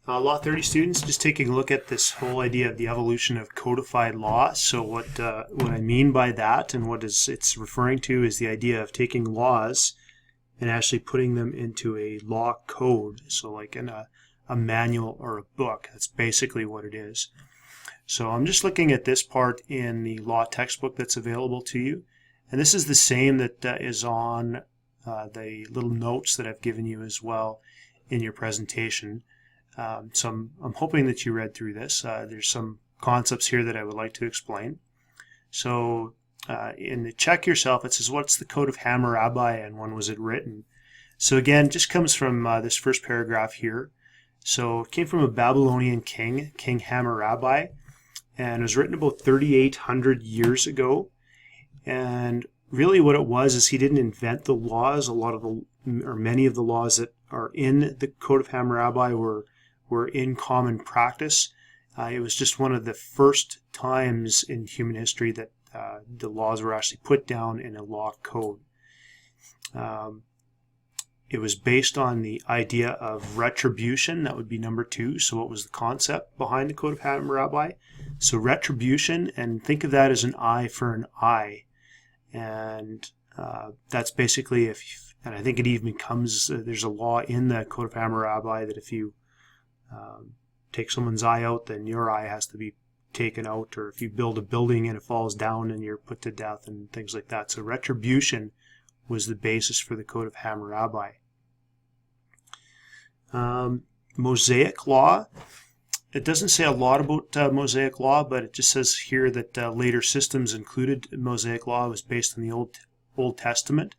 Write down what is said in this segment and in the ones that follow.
Law 30 students, just taking a look at this whole idea of the evolution of codified law. So what I mean by that and it's referring to is the idea of taking laws and actually putting them into a law code. So like in a manual or a book. That's basically what it is. So I'm just looking at this part in the law textbook that's available to you. And this is the same that is on the little notes that I've given you as well in your presentation. So I'm hoping that you read through this. There's some concepts here that I would like to explain. So in the check yourself, it says, what's the Code of Hammurabi and when was it written? So again, just comes from this first paragraph here. So it came from a Babylonian king, King Hammurabi, and it was written about 3,800 years ago. And really what it was is he didn't invent the laws. Many of the laws that are in the Code of Hammurabi were in common practice. It was just one of the first times in human history that the laws were actually put down in a law code. It was based on the idea of retribution. That would be number 2. So what was the concept behind the Code of Hammurabi? So retribution, and think of that as an eye for an eye. And that's basically and I think it even comes, there's a law in the Code of Hammurabi that if you take someone's eye out, then your eye has to be taken out, or if you build a building and it falls down and you're put to death and things like that. So retribution was the basis for the Code of Hammurabi. Mosaic law. It doesn't say a lot about Mosaic law, but it just says here that later systems included Mosaic law. It was based on the Old Testament.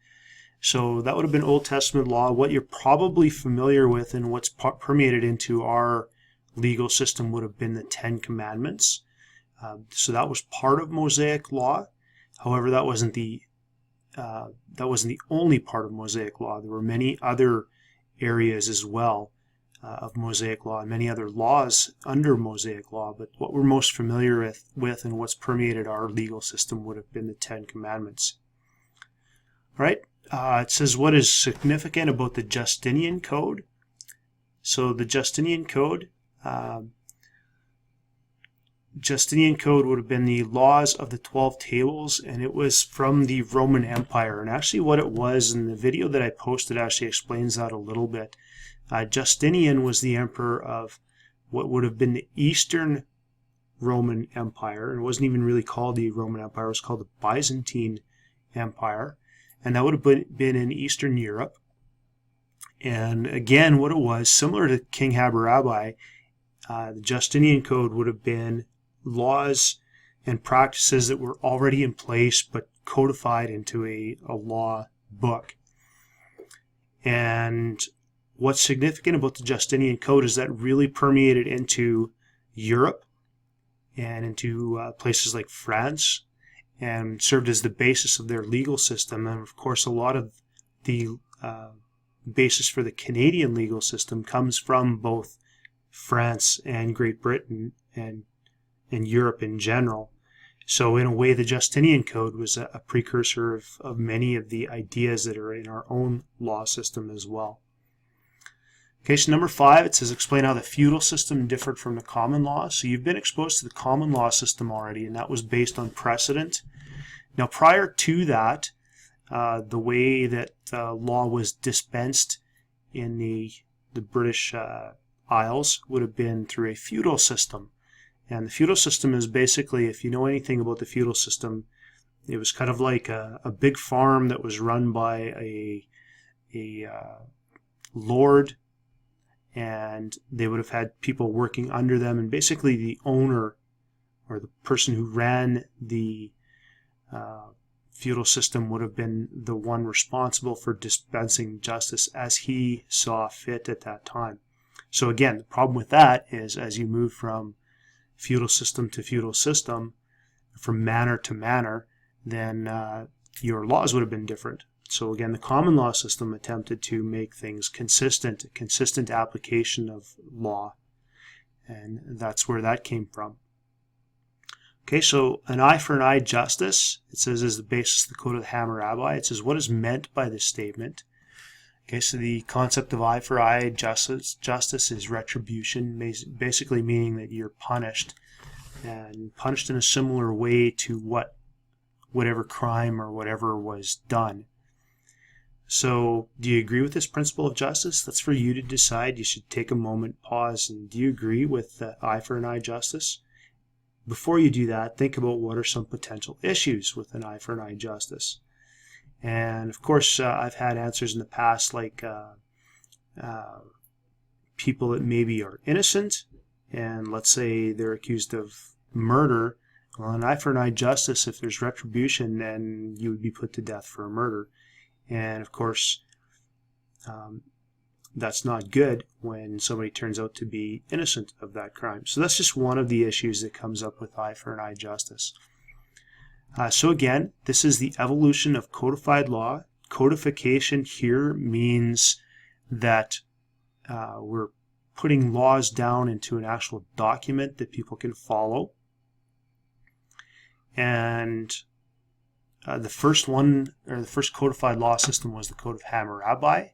So that would have been Old Testament law. What you're probably familiar with and what's permeated into our legal system would have been the 10 Commandments. So that was part of Mosaic law. However, that wasn't the only part of Mosaic law. There were many other areas as well of Mosaic law and many other laws under Mosaic law. But what we're most familiar with and what's permeated our legal system would have been the 10 Commandments. All right. It says, what is significant about the Justinian Code? So the Justinian Code would have been the laws of the 12 tables, and it was from the Roman Empire. And actually what it was, in the video that I posted actually explains that a little bit. Justinian was the emperor of what would have been the Eastern Roman Empire. It wasn't even really called the Roman Empire. It was called the Byzantine Empire. And that would have been in Eastern Europe. And again, what it was, similar to King Hammurabi, the Justinian Code would have been laws and practices that were already in place but codified into a law book. And what's significant about the Justinian Code is that really permeated into Europe and into places like France, and served as the basis of their legal system. And of course, a lot of the basis for the Canadian legal system comes from both France and Great Britain and Europe in general. So in a way, the Justinian Code was a precursor of many of the ideas that are in our own law system as well. Okay, so number 5, it says explain how the feudal system differed from the common law. So you've been exposed to the common law system already, and that was based on precedent. Now prior to that, the way that law was dispensed in the British Isles would have been through a feudal system. And the feudal system is basically, if you know anything about the feudal system, it was kind of like a big farm that was run by a lord, and they would have had people working under them, and basically the owner or the person who ran the feudal system would have been the one responsible for dispensing justice as he saw fit at that time. So again, the problem with that is as you move from feudal system to feudal system, from manor to manor, then your laws would have been different. So again, the common law system attempted to make things consistent, consistent application of law, and that's where that came from. Okay, so an eye for an eye justice, it says, is the basis of the Code of Hammurabi. It says, what is meant by this statement? Okay, so the concept of eye for eye justice is retribution, basically meaning that you're punished, and punished in a similar way to whatever crime or whatever was done. So do you agree with this principle of justice? That's for you to decide. You should take a moment, pause, and do you agree with eye for an eye justice? Before you do that, think about what are some potential issues with an eye for an eye justice. And of course, I've had answers in the past like people that maybe are innocent, and let's say they're accused of murder. Well, an eye for an eye justice, if there's retribution, then you would be put to death for a murder. And of course, that's not good when somebody turns out to be innocent of that crime. So that's just one of the issues that comes up with eye for an eye justice. So again, this is the evolution of codified law. Codification here means that we're putting laws down into an actual document that people can follow. And the first one, or the first codified law system, was the Code of Hammurabi.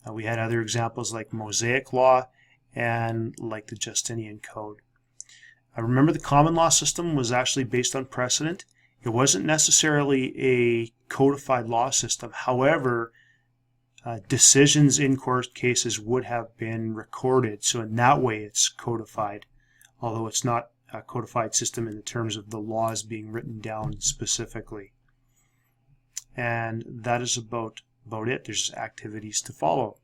We had other examples like Mosaic law and like the Justinian Code. Remember, the common law system was actually based on precedent. It wasn't necessarily a codified law system. However, decisions in court cases would have been recorded. So in that way, it's codified, although it's not a codified system in the terms of the laws being written down specifically. And that is about it. There's activities to follow.